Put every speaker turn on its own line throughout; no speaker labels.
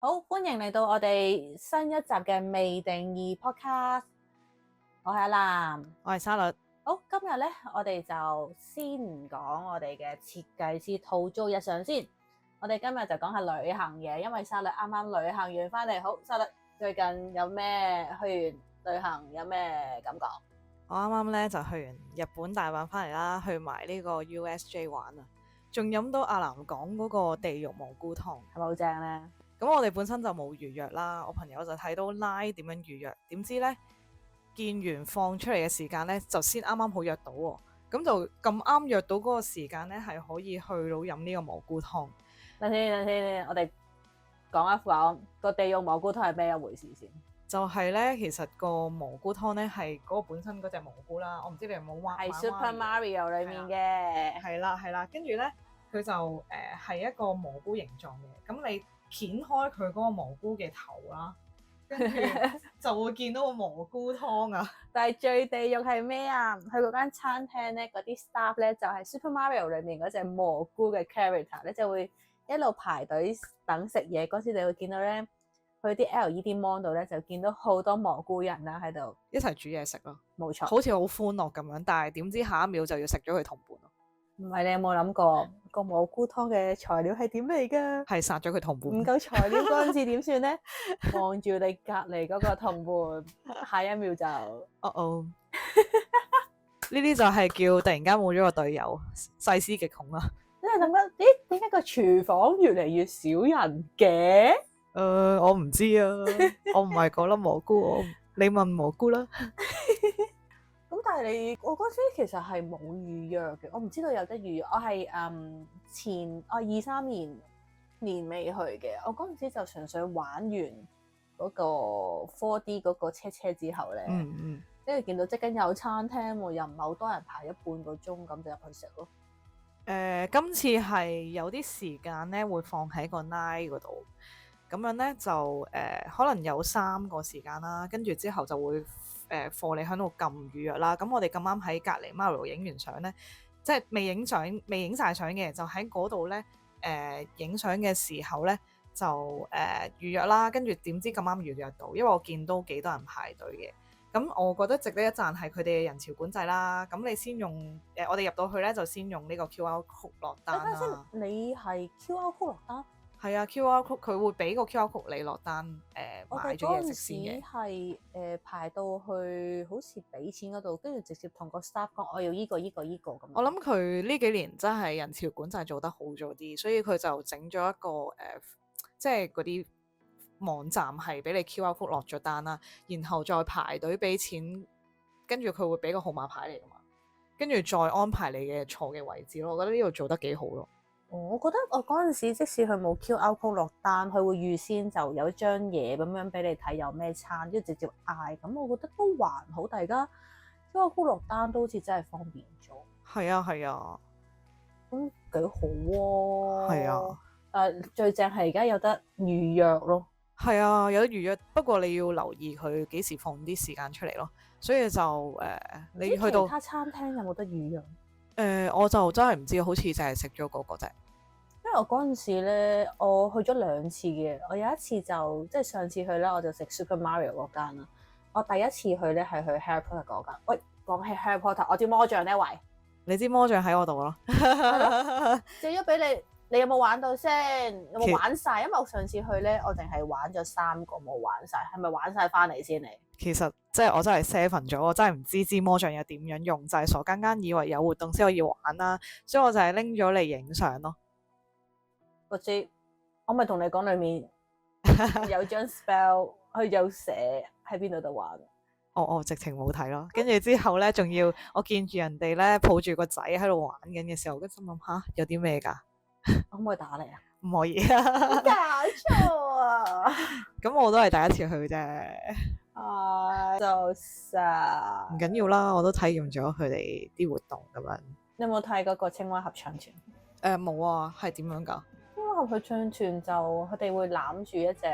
好，歡迎嚟到我哋新一集嘅未定義 podcast。我係阿藍，
我係沙律。
好，今日咧我哋就先唔講我哋嘅設計師套租日常先。我哋今日就講下旅行嘅，因為沙律啱啱旅行完翻嚟。好，沙律最近有咩去完旅行有咩感覺？
我啱啱咧就去完日本大阪翻嚟啦，去埋呢個 USJ 玩啊，仲飲到阿藍講嗰個地獄蘑菇湯，
係咪好正咧？
咁我哋本身就冇預約啦，我朋友就睇到拉點樣預約，點知咧見完放出嚟嘅時間咧就先啱啱好約到喎，咁就咁啱約到嗰個時間咧係可以去到飲呢個蘑菇湯。
等先，我哋講一講個地獄蘑菇湯係咩一回事先。
就係咧，其實個蘑菇湯咧係嗰個本身嗰隻蘑菇啦，我唔知你有冇玩
係 Super Mario 裏面嘅。
係啦，跟住咧佢就係一個蘑菇形狀嘅，咁你掀開佢嗰個蘑菇嘅頭啦，跟住就會見到個蘑菇湯啊！
但係最地獄係咩啊？去嗰間餐廳咧，嗰啲 staff 咧就係 Super Mario 裏面嗰隻蘑菇嘅 character 咧，就會一路排隊等食嘢嗰時，你會見到咧，去啲 LED mon 度咧就見到好多蘑菇人啦喺度
一齊煮嘢食咯，
冇錯，
好似好歡樂咁樣，但係點知下一秒就要食咗佢同伴咯。
唔係，你有冇諗過個蘑菇湯嘅材料係點嚟㗎？
係殺咗佢同伴，
唔夠材料嗰陣時點算咧？望住你隔離嗰個同伴，下一秒就
哦，呢啲就係叫突然間冇咗個隊友，細思極恐啊！
即係諗緊，咦？點解個廚房越嚟越少人嘅？
我唔知啊，我唔係嗰粒蘑菇，你問蘑菇啦。
咁但係我嗰時其實係冇預約嘅，我唔知道有得預約。我係我23年尾去嘅，我嗰陣時就純粹玩完嗰個 4D 嗰個車之後咧，跟住見到即刻有餐廳喎，又唔係好多人排咗半個鐘，咁就入去食咯。
今次係有啲時間咧會放喺個 night 嗰度，咁樣咧就可能有3個時間啦，跟住之後就會課你喺度撳預約啦。咁我哋咁啱喺隔離 Mario 影完相咧，即係未影晒相嘅，就喺嗰度咧影相嘅時候咧就預約啦。跟住點知咁啱預約到，因為我見到幾多人排隊嘅。咁我覺得值得一讚係佢哋嘅人潮管制啦。咁你先用我哋入到去咧就先用呢個 QR code 落單啦。
你係 QR code 落單？
係啊 QR code 佢會俾個 QR code你落單買咗嘢食先嘅。
我哋嗰陣時係排到去好似俾錢嗰度，跟住直接同個 staff 講我要依個咁。
我諗佢呢幾年真係人潮管制做得好咗啲，所以佢就整咗一個即係嗰啲網站係俾你 QR code 落咗單啦，然後再排隊俾錢，跟住佢會俾個號碼牌嚟噶嘛，跟住再安排你嘅坐嘅位置咯。我覺得呢度做得幾好咯。
我覺得我嗰陣時即使佢冇 QR code 落單，佢會預先就有張嘢咁樣俾你睇有咩餐，跟住直接嗌，咁我覺得都還好。大家 QR code 落單都好似真係方便咗。
係啊，
咁幾好喎。
係啊，
但最正係而家有得預約咯。
係啊，有得預約，不過你要留意佢幾時放啲時間出嚟咯。所以就你去到
其他餐廳有冇得預約？
我就真係唔知，好似就係食咗嗰個啫。
因為我嗰陣時咧，我去咗2次嘅。我有一次就即係上次去咧，我就食 Super Mario 嗰間啦。我第一次去咧係去 Harry Potter 嗰間。喂，講起 Harry Potter，我知魔杖呢位，
你知魔杖喺我度咯，
借咗俾你。你有冇玩到先？有冇玩晒？因為我上次去咧，我淨係玩咗3個，冇玩晒。係咪玩晒翻嚟先你？
其實即係我真係 seven 咗，我真係唔知支魔杖有點樣用，就係傻更更以為有活動先可以玩啦，所以我就係拎咗嚟影相咯。
我知，我咪同你講，裏面有張 spell，佢有寫喺邊度玩。
我直情冇睇咯，跟住之後咧，仲要我見住人哋咧抱住個仔喺度玩緊嘅時候，跟住心諗下有啲咩㗎？
可唔可以打你啊？
唔可以啊！
搞錯啊！
咁我都係第一次去啫。
就sad。
唔緊要啦，我都體驗咗佢哋啲活動咁樣。
你有冇睇嗰個青蛙合唱團？
冇啊，係點樣㗎？
青蛙合唱團就佢哋會攬住一隻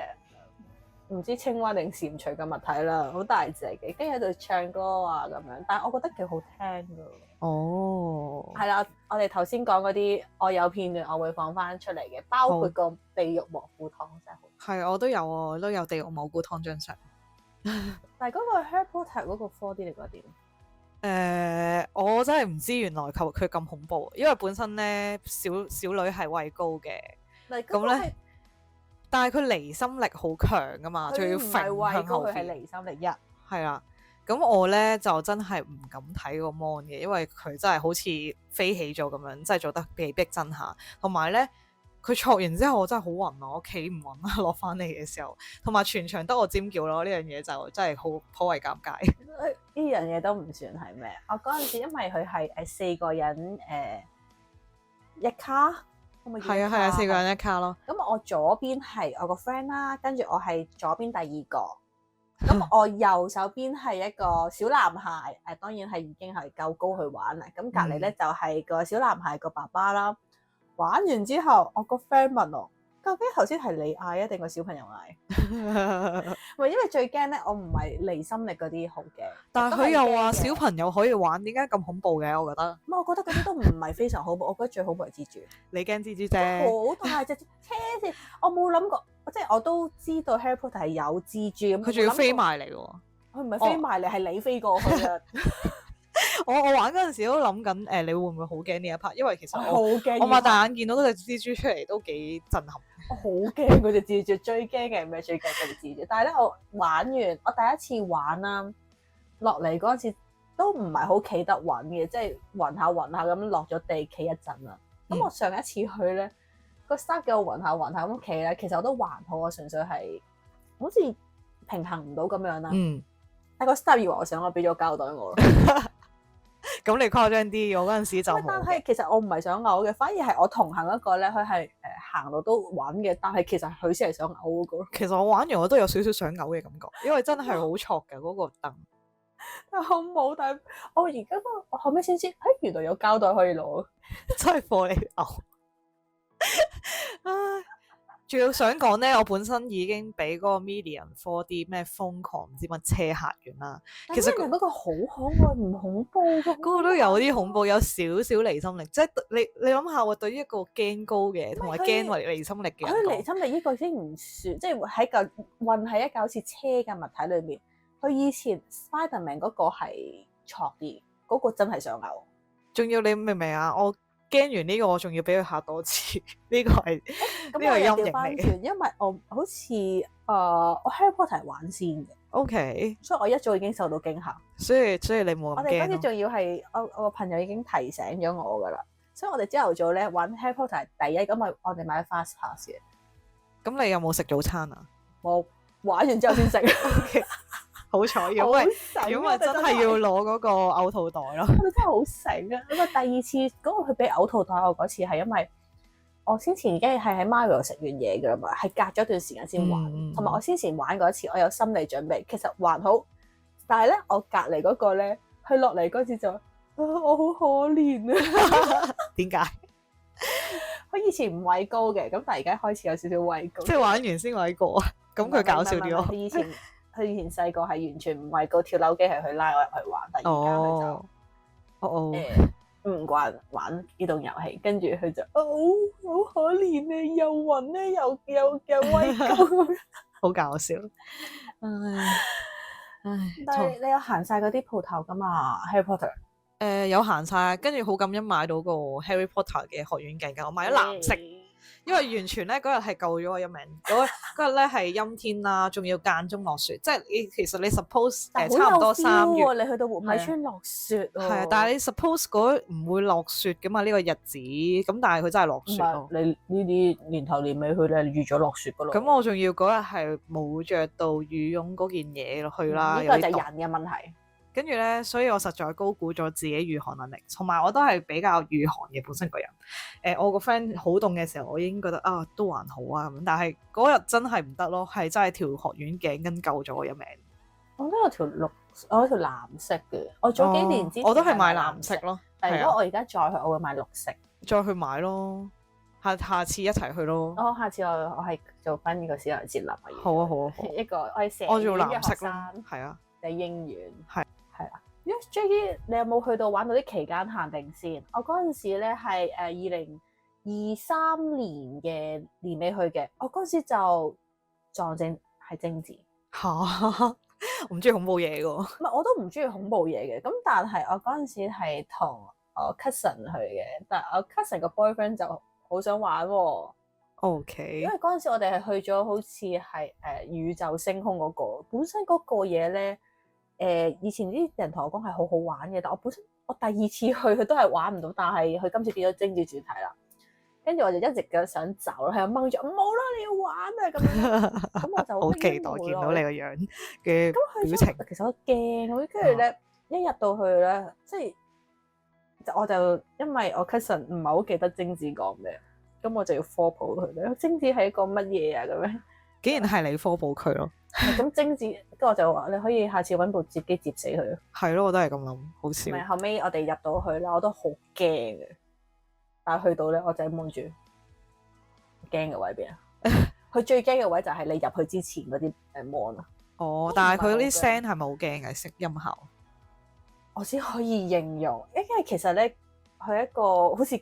唔知青蛙定蟾蜍嘅物體啦，好大隻嘅，跟住喺度唱歌啊咁樣。但係我覺得幾好聽㗎。
哦，
係啦，我哋頭先講嗰啲，我有片段我會放翻出嚟嘅，包括個地獄蘑菇湯真係好。
係我都有啊，我都有地獄蘑菇湯張相。
但係嗰個 Harry Potter 嗰個 4D 你覺得點？
我真係唔知原來佢咁恐怖，因為本身咧小女係畏高嘅，咁咧，但係佢離心力好強噶嘛，仲要揈向後邊。佢係離心力1。係啦，咁我咧就真係唔敢睇個 mon 嘅，因為佢真係好似飛起咗咁樣，真係做得幾逼真下。同埋咧，佢挫完之後我真係好暈啊，我企唔穩啊，落翻嚟嘅時候，同埋全場得我尖叫咯，呢樣嘢就真係好頗為尷尬。
呢樣嘢都唔算係咩？我嗰陣時因為佢係4個人一卡，
係啊4個人一卡咯。
咁我左邊係我個 friend 啦，跟住我係左邊第二個。咁我右手邊係一個小男孩，當然係已經係夠高去玩啦。咁隔離咧就係個小男孩個爸爸啦。玩完之後，我個 friend 問我：究竟頭先係你嗌啊，定個小朋友嗌？唔係因為最驚咧，我唔係離心力嗰啲好驚。
但係佢又話小朋友可以玩，點解咁恐怖嘅？我覺得。
我覺得嗰啲都唔係非常恐怖，我覺得最恐怖係蜘蛛。
你驚蜘蛛啫？
好大隻，黐線！我冇諗過，即係我都知道 Harry Potter 係有蜘蛛咁。
佢仲要飛埋嚟喎。
佢唔係飛埋嚟，係你飛過去啊！
我玩嗰陣時都諗緊，你會唔會好驚呢一 part？因為其實
好驚，
我擘大眼見到嗰隻蜘蛛出嚟都幾震撼。
我好驚嗰隻蜘蛛，最驚嘅係咩？最驚嗰隻蜘蛛。但係咧，我玩完，我第一次玩啦，落嚟嗰陣時都唔係好企得穩嘅，即係暈下暈下咁落咗地，企一陣啦。咁我上一次去咧，個 staff 叫我暈下暈下咁企咧，其實我都還好，我純粹係好似平衡唔到咁樣啦。但個 staff 以為我想我俾咗膠袋我咯。
咁你誇張啲，我嗰陣時就
但係其實我唔係想嘔嘅，反而係我同行一個咧，佢係行路都穩嘅，但係其實佢先係想嘔嗰個。
其實我玩完我都有少少想嘔嘅感覺，因為真係好挫㗎嗰個凳。
但係我冇，但係我而家我後尾先知，原來有膠袋可以攞，
真係貨你嘔。唉，仲要想講咧，我本身已經俾嗰個 Medium 4D 咩瘋狂唔知乜車嚇完啦。其實
嗰個好可愛，唔恐怖㗎。
嗰個都有啲恐怖，有少少離心力。即係你諗下，我對於一個驚高嘅同埋驚為離心力嘅人，
佢離心力呢個已經唔算，即係喺嚿混喺一嚿好似車嘅物體裏面。佢以前 Spiderman 嗰個係錯啲，嗰個真係想嘔。
仲要你明唔明啊？我驚完呢個，我仲要俾佢嚇多次，呢個係呢個陰影嚟嘅。
因為我好似我 Harry Potter 係玩先嘅。
OK，
所以我一早已經受到驚嚇。
所以你冇咁驚。
我哋嗰啲仲要係我個朋友已經提醒咗我噶啦，所以我哋朝頭早咧玩 Harry Potter 係第一，咁我哋買咗 Fast Pass 嘅。
咁你有冇食早餐啊？
我玩完之後先食。
好彩，因為真係要攞嗰個嘔吐袋咯。
我哋真係好醒啊！咁啊，第二次嗰個佢俾嘔吐袋我嗰次係因為我先前已經係喺 Mario 食完嘢噶啦嘛，係隔咗一段時間先玩，同埋我先前玩嗰一次我有心理準備，其實還好。但係咧，我隔離嗰個咧，佢落嚟嗰次就我好可憐啊！
點解？
佢以前唔畏高嘅，咁但係而家開始有少少畏高。
即係玩完先畏高啊！咁佢搞笑啲咯。
佢以前細個係完全唔畏高，跳樓機係佢拉我入去玩，但係而家佢就唔慣玩呢種遊戲，跟住佢就好可憐啊，又暈咧，又畏高，
好搞笑。
但係你有行晒嗰啲鋪頭噶嘛 ？Harry Potter
有行晒，跟住好感恩買到個 Harry Potter 嘅學院鏡㗎，我買咗藍色。因為完全咧嗰日係救咗我一命，嗰日咧係陰天啦，仲要間中落雪，即係其實你 suppose 差唔多3月，
你去到米村落雪喎。
係啊，但係你 suppose 嗰唔會落雪㗎嘛呢個日子，咁但係佢真係落雪咯。
你呢啲年頭年尾去咧預咗落雪㗎咯。
咁我仲要嗰日係冇着到羽絨嗰件嘢落去啦，
呢個就係人嘅問題。
跟住咧，所以我實在高估咗自己御寒能力，同埋我都係比較御寒嘅本身個人。我個 friend 好凍嘅時候，我已經覺得都還好啊咁，但係嗰日真係唔得咯，係真係條學院頸巾救咗我一命。
我都有條我有條藍色嘅，我早幾年之前
我都係買藍色咯。
但係如果我而家再去，我會買綠色。
再去買咯，下次一齊去咯。
下次我係做翻呢個小人節立啊。
好啊好啊，
一個
我做藍色啦，係啊，
喺英園係啦。Jackie，你有冇去到玩到啲期間限定先？我嗰陣時咧係2023年嘅年尾去嘅，我嗰陣時就撞正係精子。
嚇，我唔中意恐怖嘢嘅喎。
唔係，我都唔中意恐怖嘢嘅。咁但係我嗰陣時係同我 cousin 去嘅，但係我 cousin 個 boyfriend 就好想玩喎。
OK，
因為嗰陣時我哋係去咗好似係宇宙星空嗰個，本身嗰個嘢咧以前啲人同我講係好好玩嘅，但我本身我第二次去佢都係玩唔到，但係佢今次變咗精子主題啦。跟住我就一直嘅想走啦，係掹住唔好啦，你要玩啊咁樣。咁我就
好期待見到你個樣嘅表情。
其實我驚咁，跟住咧一入到去咧，即係我就因為我 cousin 唔係好記得精子講咩，咁我就要科普佢咧。精子係一個乜嘢啊？咁樣
竟然係你科普佢咯。
咁精子，跟住我就話你可以下次揾部接機接死佢。
係咯，我都係咁諗，好笑。
咪後尾我哋入到去啦，我都好驚嘅。但係去到咧，我就係望住驚嘅位邊啊！佢最驚嘅位就係你入去之前嗰啲mon啊。
哦，但係佢嗰啲聲係咪好驚嘅？聲音效
我先可以形容，因為其實咧，佢係一個好似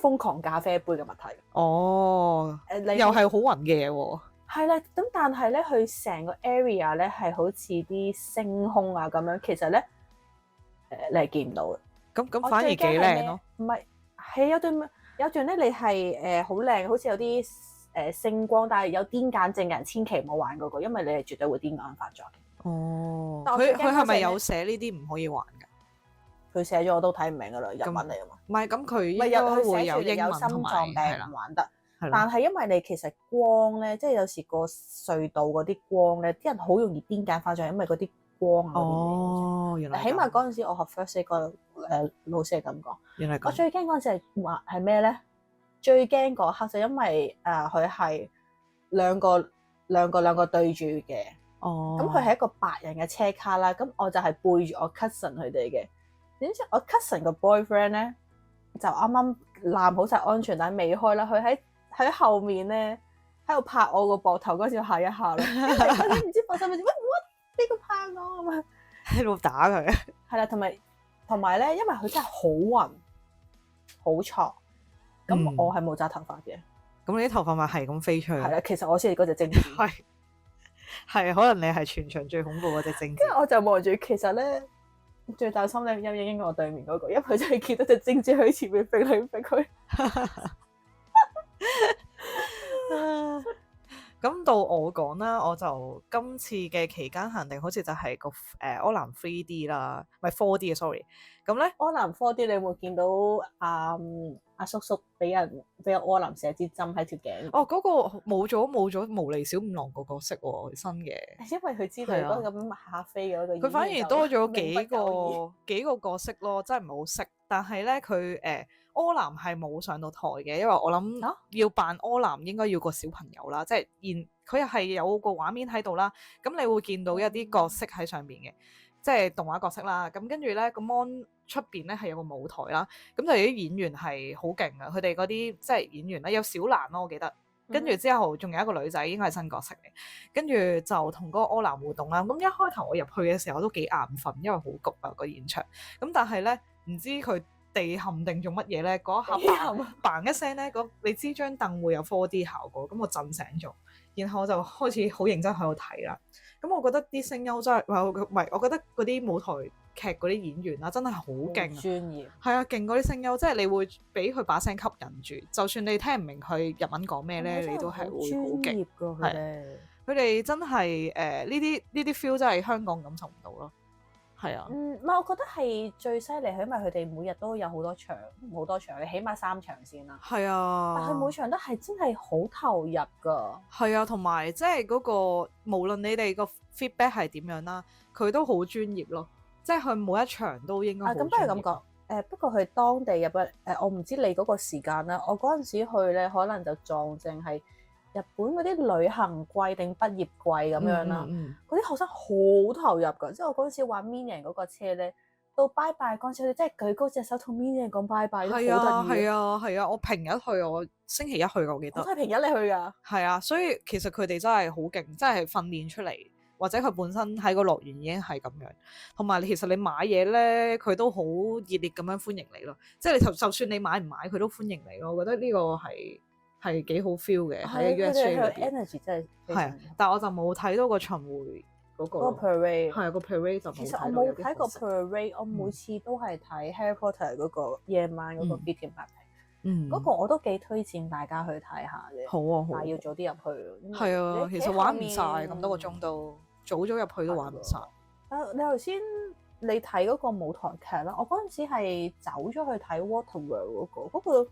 瘋狂咖啡杯嘅物體。
哦，
你
又係好暈嘅嘢喎。
係啦，咁但係咧，佢成個 area 咧係好似啲星空啊咁樣，其實咧你係見唔到嘅。
咁反而幾靚咯。
唔係，係有段咧，你係好靚，好似有啲星光，但係有癲癇症嘅人千祈唔好玩嗰個，因為你係絕對會癲癇發作嘅。
哦，
但
佢係咪有寫呢啲唔可以玩㗎？
佢寫咗我都睇唔明㗎啦，日文嚟㗎嘛。
唔係，咁佢應
咪
該
佢
會有英文
有心
同埋
臟病唔玩得。
係啦。
但係因為你其實光咧，即係有時個隧道嗰啲光咧，啲人好容易癲癇發作，因為嗰啲光嗰啲嘢。
哦，原來
起碼嗰陣時我學 first aid 個老師係咁講。
原來咁。
我最驚嗰陣時係話係咩咧？最驚嗰刻就因為佢係兩個對住嘅。
哦。
咁佢係一個白人嘅車卡啦，咁我就係背住我 cousin 佢哋嘅。點知我 cousin 個 boyfriend 咧就啱啱攬好晒安全帶未開啦，佢喺後面咧喺度拍我個膊頭嗰時嚇一嚇咯，你唔知發生乜事，乜邊個拍我咁啊？
喺度打佢。
係啦，同埋咧，因為佢真係好暈好錯，咁我係冇紮頭髮嘅。
咁你啲頭髮咪係咁飛出去？
係啦，其實我先係嗰隻精子。
係可能你係全場最恐怖嗰隻精子。
跟住我就望住，其實咧最大心理陰影應該我對面嗰個，因為佢真係見到隻精子喺前面飛嚟飛去。
咁到我講啦，我就今次嘅期間限定好似就係個柯南 3D 啦，唔係 4D 嘅 sorry。咁咧
柯南 4D 你有冇見到阿叔叔俾柯南射支針喺條頸？
哦，嗰個冇咗無厘小五郎個角色喎，新嘅。
因為佢知道嗰個咁下飛嘅嗰個，
佢反而多咗幾個角色咯，真係唔係好識。但係咧佢柯南係冇上到台嘅，因為我諗要扮柯南應該要個小朋友啦，即係佢又係有個畫面喺度啦。咁你會見到一啲角色喺上邊嘅，即係動畫角色啦。咁跟住咧個 mon 出邊咧係有個舞台啦。咁就啲演員係好勁啊！佢哋嗰啲即係演員咧有小蘭咯，我記得。跟住之後仲有一個女仔，應該係新角色嚟。跟住就同嗰個柯南互動啦。咁一開頭我入去嘅時候都幾眼瞓，因為好焗啊個現場。咁但係咧唔知佢地陷定做乜嘢咧？嗰一下嘭一聲咧，你知張凳會有 4D 效果，咁我震醒咗，然後我就開始好認真喺度睇啦。咁我覺得啲聲優真係，唔係，我覺得嗰啲舞台劇嗰啲演員啦，真係好勁啊！專業係啊，勁嗰啲聲優，即係你會俾佢把聲吸引住，就算你聽唔明佢日文講咩咧，你都係會好勁。係佢哋真係呢啲 feel 真係香港感受唔到咯。係啊，
唔係，我覺得係最犀利，係因為佢哋每日都有好多場，你起碼3場先啦。係啊，但係每場都係真係好投入㗎。係啊，
同埋即係嗰個無論你哋個 feedback 係點樣啦，佢都好專業咯。即係佢每一場都應該好專業。
咁不如咁講，不過佢當地入我唔知你嗰個時間啦。我嗰陣時去咧，可能就撞正係日本嗰啲旅行季定畢業季咁樣啦，嗰啲學生好投入㗎。即係我嗰陣時玩 Minion 嗰個車咧，到拜拜嗰陣時，即係舉高隻手同 Minion 講拜拜，都好得意。
係啊，我平日去，我星期一去我記得。
我都係平日你去㗎。係
啊，所以其實佢哋真係好勁，真係訓練出嚟，或者佢本身喺個樂園已經係咁樣。同埋其實你買嘢咧，佢都好熱烈咁樣歡迎你咯。即係你就算你買唔買，佢都歡迎你咯。我覺得呢個係係幾好 feel 嘅喺
係佢
USJ
哋嘅
裏邊。
energy 真係非
係啊
常之好，
但係我就冇睇到個巡迴嗰個
嗰個 parade。
係個 parade 就冇
其實我
睇到，有
冇睇過
啲可惜。
parade，我每次都係睇 Harry Potter 嗰個夜晚嗰個 Beacon 白屏，嗰個我都幾推薦大家去睇下嘅。
好啊好啊
但係要早啲入去。因為
係啊，
你
其實玩唔
企後面
晒咁多個鐘都，早咗入去都玩唔晒。
你頭先你睇嗰個舞台劇啦，我嗰陣時係走咗去睇 Waterworld 嗰個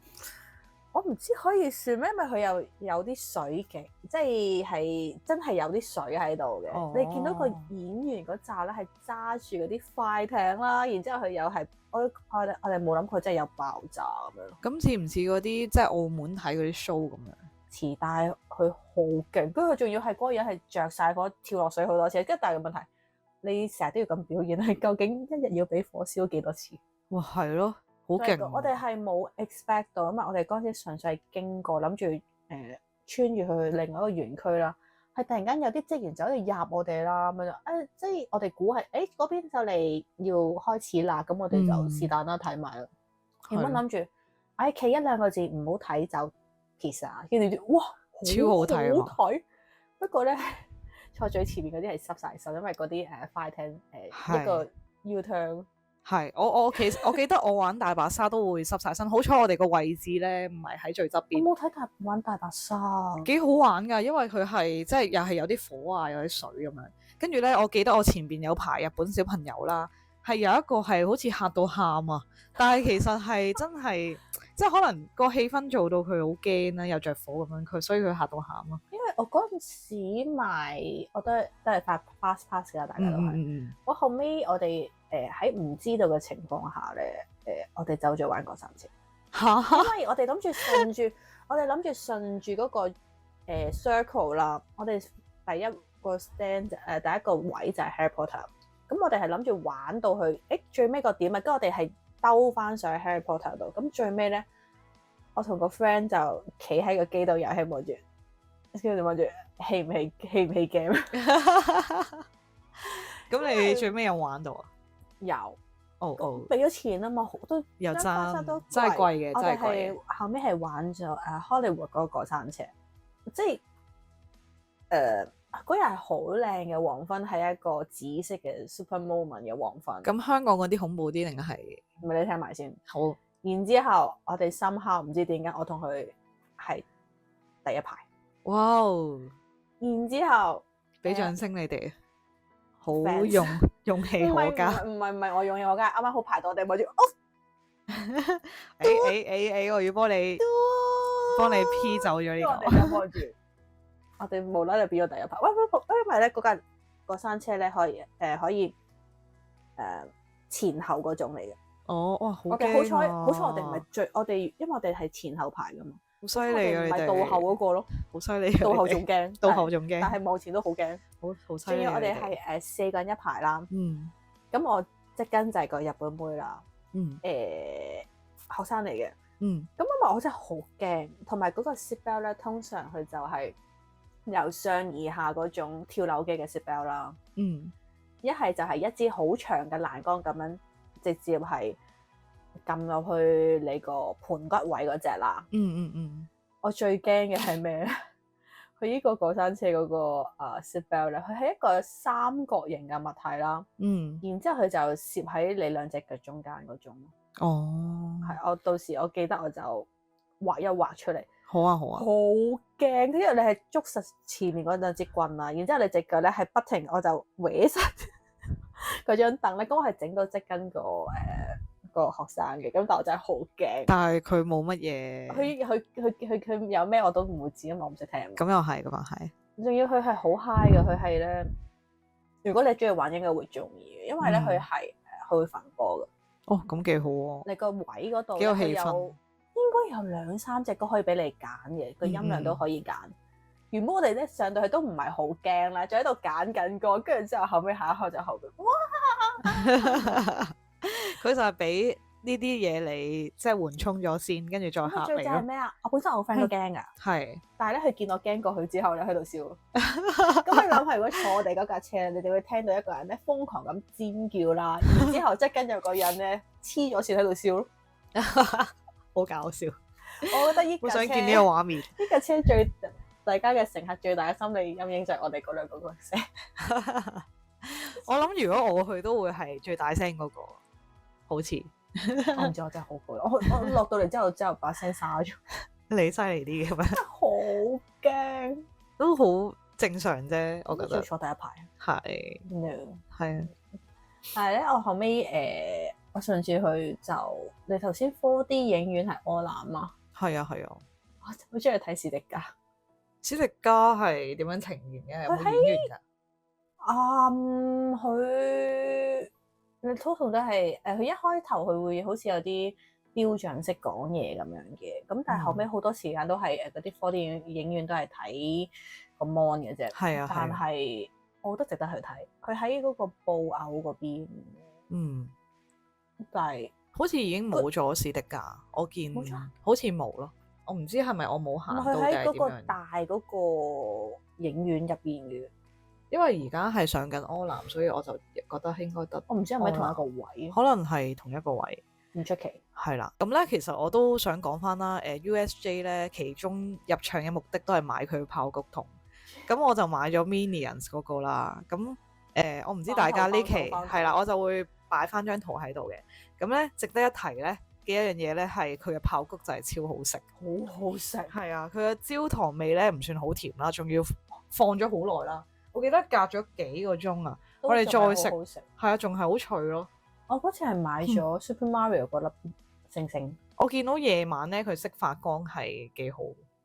我唔知可以算咩，因為佢有啲水嘅，即係真係有啲水喺度嘅。
哦
你見到個演員嗰扎咧係揸住嗰啲快艇啦，然之後佢又係我哋冇諗佢真係有爆炸咁樣。
咁似唔似嗰啲即係澳門睇嗰啲 show 咁樣？
似，但係佢好勁，跟住佢仲要係嗰個人係着晒火跳落水好多次，跟住但係個問題，你成日都要咁表現，係究竟一日要俾火燒幾多次？
哇，係咯，好勁啊！
我哋係冇 expect 到，因為我哋嗰陣時純粹係經過，諗住穿越去另外一個園區啦。係突然間有啲職員走嚟入我哋啦，咁樣即係我哋估係嗰邊就嚟要開始啦，咁我哋就是但啦睇埋啦。原本諗住企一兩個字唔好睇就 kiss 啊，跟住哇
超好睇啊！
好睇，不過咧坐最前面嗰啲係濕晒手，因為嗰啲快艇一個 U-turn。
係，我記得我玩大白鯊都會濕晒身，好彩我哋個位置咧唔係喺最側邊。
我冇睇玩大白鯊，
幾好玩㗎，因為佢係即係又係有啲火啊，有啲水咁樣。跟住咧，我記得我前邊有排日本小朋友啦，係有一個係好似嚇到喊啊，但係其實係真係即係可能個氣氛做到佢好驚啦，又着火咁樣，所以佢嚇到喊咯。
因為我嗰陣時買我都係發 fast pass 㗎，大家都係。我後尾我哋喺唔知道嘅情況下咧，我哋走咗玩過3次。因為我哋諗住順住嗰個circle 啦，我哋第一個 stand 第一個位就係 Harry Potter。咁我哋係諗住玩到去最尾個點啊，跟住我哋係兜翻上去 Harry Potter 度。咁最尾咧，我同個 friend 就企喺個機度遊戲望住，跟住望住氣唔氣 game。
咁你最尾有玩到啊？
有。
哦，
俾咗錢啊嘛，好多
又真係貴嘅，
我哋
真係貴。
後尾係玩咗Hollywood 嗰個過山車，即係嗰日係好靚嘅黃昏，係一個紫色嘅 super moment 嘅黃昏。
咁香港嗰啲恐怖啲定係？
唔係，你聽埋先。
好。
然之後我哋somehow唔知點解，我同佢係第一排。
哇！
然之後
俾掌聲你哋，好勇氣可嘉。
唔係我勇氣可嘉，啱啱好排到我哋望住。
我要幫你 P 走咗呢個。
我哋望住，我哋無啦啦變咗第一排。喂，因為咧嗰架過山車咧可以前後嗰種嚟嘅。
哦，哇，好驚啊！
我哋好彩我哋唔係因為我哋係前後排噶嘛。
好犀利啊！
唔係倒後嗰個咯，
好犀利！
倒後仲驚，
倒後仲驚，
但係望前都好驚，
好犀利！
仲要我哋係4個人一排啦。咁我即跟就係個日本妹啦。學生嚟嘅。咁因為我真係好驚，同埋嗰個 seat belt 咧，通常佢就係由上而下嗰種跳樓機嘅 seat belt 啦。一係就係一支好長嘅欄杆咁樣，直接係撳落去你個盤骨位嗰隻啦。我最驚嘅係咩咧？佢呢個過山車嗰個seat belt 咧，佢係一個三角形嘅物體啦。然之後佢就攝喺你兩隻腳中間嗰種。係，我到時我記得我就畫一畫出嚟。好啊，好驚，因為你係捉實前面嗰兩支棍啦，然之後你隻腳咧係不停，我就搲實嗰張凳咧。咁我係整到即跟個學生嘅，咁但我真係好驚。但係佢冇乜嘢，佢有咩我都唔會知，因為我唔識聽。咁又係，仲要佢係好 high 嘅，佢係咧。如果你中意玩，應該會中意嘅，因為咧佢會焚波嘅。咁幾好喎！你個位嗰度幾有氣氛，應該有2-3隻歌可以俾你揀嘅，個音量都可以揀。原本我哋咧上到去都唔係好驚啦，仲喺度揀緊歌，跟住之後後尾下一刻就後邊，哇！佢就係俾呢啲嘢你即係緩衝咗先，跟住再嚇你咯。最正係咩啊？我本身我個 friend 都驚㗎，係，但係咧佢見我驚過去之後咧喺度笑。咁你諗下，如果坐我哋嗰架車，你哋會聽到一個人咧瘋狂咁尖叫啦，然之後即係跟住個人咧黐咗線喺度笑咯，好搞笑。我覺得
好想見呢個畫面。
呢架車大家嘅乘客最大嘅心理陰影就係我哋嗰兩個聲。
我諗如果我去都會係最大聲嗰個，好似
我唔知，我真係好攰。我落到嚟之後把聲沙咗。
你犀利啲嘅咩？
好驚，
都好正常啫，我覺得。
坐第一排。
係。係啊。
但係咧，我後尾我上次去就你頭先 4D 影院係柯南啊。
係啊。
我好中意睇史迪加。
史迪加係點樣呈現嘅？有冇演員㗎？
佢你通常都係佢一開頭佢會好似有啲標象式講嘢咁樣嘅，咁但係後尾好多時間都係嗰啲 4D 影院都係睇個 mon 嘅啫。
係啊。
但係我覺得值得去睇。佢喺嗰個布偶嗰邊。但係
好似已經冇咗史迪加，我見好似冇咯。我唔知係咪我冇行到定係點樣。佢喺嗰個
大嗰個影院入邊嘅。
因為而家係上緊柯南，所以我就覺得應該得。
我唔知係咪同一個位，
可能係同一個位，
唔出奇。
係啦，咁咧其實我都想講翻啦。USJ 咧其中入場嘅目的都係買佢爆谷筒，咁我就買咗 Minions 嗰個啦。咁我唔知大家呢期係啦，我就會擺翻張圖喺度嘅。咁咧值得一提咧嘅一樣嘢咧係佢嘅爆谷就係超好食，
好好食。
係啊，佢嘅焦糖味咧唔算好甜啦，仲要放咗好耐啦。我記得隔咗幾個鐘啊，我哋再食，係啊，仲係好脆咯。
我嗰次係買咗 Super Mario 嗰粒星星。
我見到夜晚咧佢識發光係幾好。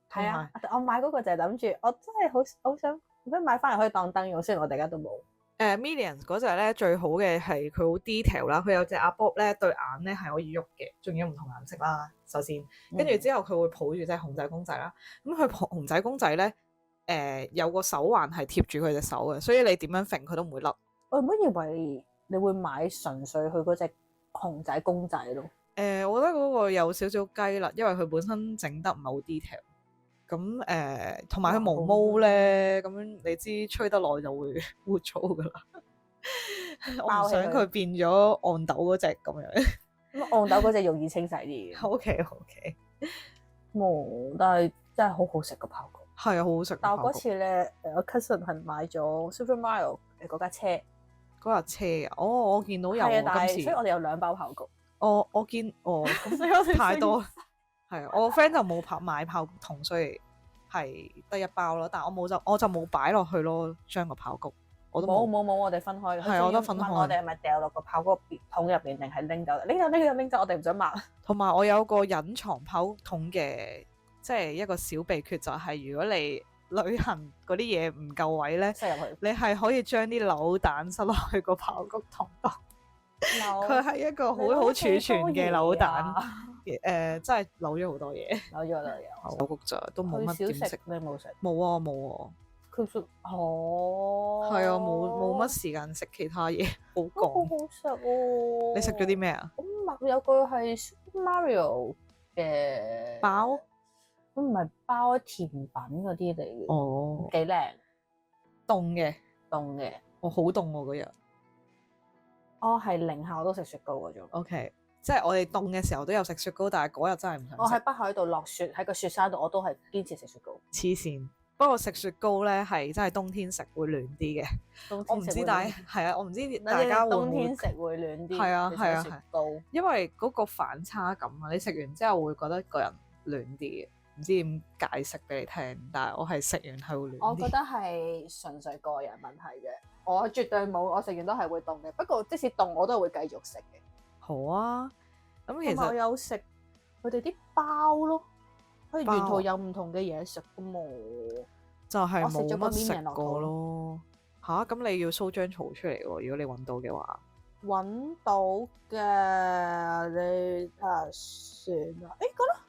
係啊，我買嗰個就係諗住，我真係好想，如果買翻嚟可以當燈用，雖然我哋而家都冇。
Millions 嗰隻咧最好嘅係佢好 detail 啦，佢有隻阿 Bob 咧對眼咧係可以喐嘅，仲有唔同顏色啦。首先，跟住之後佢會抱住隻熊仔公仔啦。咁佢熊仔公仔咧。有個手環係貼住佢隻手嘅，所以你點樣揈佢都唔會甩。
我原本以為你會買純粹佢嗰隻熊仔公仔咯。
我覺得嗰個有少少雞肋，因為佢本身整得唔係好 detail。咁同埋佢毛毛咧，咁樣你知吹得耐就會污糟噶啦。我唔想佢變咗憨豆嗰隻咁樣。
咁憨豆嗰隻容易清洗啲嘅。
OK。
冇，但係真係好好食個爆谷。
係啊，好好食。
但我嗰次咧，我 cousin 係買咗 Super Mario 嗰架車。
嗰架車啊，我見到有
係啊，但係
今次，
所以我哋有2包爆谷。
我見太多，係啊，我 friend 就冇買爆谷筒，所以係得1包咯。但係我就冇擺落去咯，將個爆谷我都冇，
我哋分開。
係我都分開。
我哋係咪掉落個爆谷桶入邊，定係拎走？拎走，我哋唔想抹。
同埋我有個隱藏爆谷筒嘅。即係一個小秘訣，就係如果你旅行嗰啲嘢唔夠位咧，
塞入去，
你係可以將啲扭蛋塞落去個爆谷筒度。佢係一個好好儲存嘅扭蛋。真係扭咗好多嘢。扭咗好多嘢。爆谷咋都冇乜點食。
你冇食？
冇啊。佢食係啊，冇乜時間食其他嘢。好講。
好食喎！
你食咗啲咩啊？
咁有個係 Super Mario 嘅
包。
咁唔係包甜品嗰啲嚟嘅。
哦，
幾靚，凍嘅。
我好凍喎嗰日。
我係零下我都食雪糕嗰種。
OK，即係我哋凍嘅時候都有食雪糕，但係嗰日真係唔想食。
我喺北海道落雪，喺個雪山度，我都係堅持食雪糕。
黐線，不過食雪糕咧係真係冬天食會暖啲嘅。我唔知但係啊，我唔知大家會唔會冬天
食會暖啲。
係啊，
雪糕，
因為嗰個反差感啊，你食完之後會覺得個人暖啲嘅。唔知點解釋俾你聽，但係我係食完係會暖啲。
我覺得係純粹個人問題嘅，我絕對冇，我食完都係會凍嘅。不過即使凍，我都係會繼續食嘅。
好啊，咁其實
我有食佢哋啲包咯，佢沿途有唔同嘅嘢食噶嘛，
就係冇乜食過咯。吓，咁你要 show 張圖出嚟喎，如果你揾到嘅話。
揾到嘅，你算啦。覺得。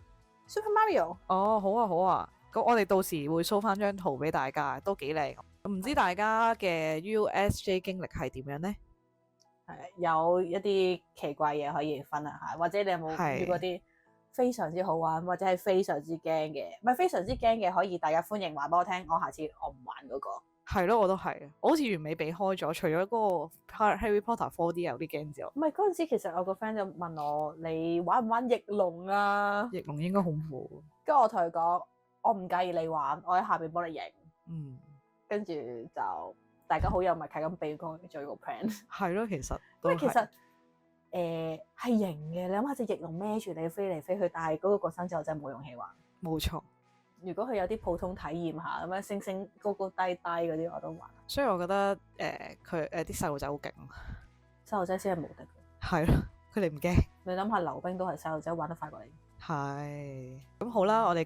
Super Mario
哦，好啊，咁我哋到時會 show 翻張圖俾大家，都幾靚。唔知大家嘅 USJ 經歷係點樣呢？有一啲奇怪嘢可以分享下，或者你有冇遇過啲非常之好玩，或者係非常之驚嘅？唔係非常之驚嘅，可以大家歡迎話俾我聽，我下次我唔玩嗰個。係咯，我都係，我好似完美避開咗，除咗嗰個 Harry Potter 4D 有啲驚之外，
唔係嗰陣時，其實我個 friend 就問我：你玩唔玩翼龍啊？
翼龍應該恐怖。
跟住我同佢講：我唔介意你玩，我喺下邊幫你影。
嗯，
跟住就大家好有默契咁避過去做個 plan。
係咯，其實
因為其實係型嘅，你諗下隻翼龍孭住你飛嚟飛去，但係嗰個過山車我真係冇勇氣玩。
冇錯。
如果佢有啲普通體驗下咁樣升升高高低低嗰啲我都玩。
所以我覺得佢啲細路仔好勁，
細路仔先係無敵嘅。
係咯，佢哋唔驚。
你諗下溜冰都係細路仔玩得快過你。
係咁好啦，我哋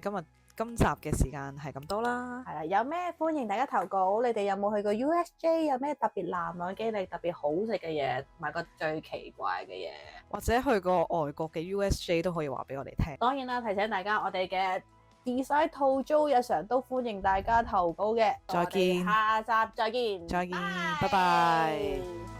今集嘅時間係咁多啦。
係啦，有咩歡迎大家投稿。你哋有冇去過 USJ？有咩特別難忘經歷、特別好食嘅嘢，買過最奇怪嘅嘢，
或者去過外國嘅 USJ 都可以話俾我哋聽。
當然啦，提醒大家我哋嘅 design 套租日常都歡迎大家投稿嘅。
再見，
下集再見，
拜拜。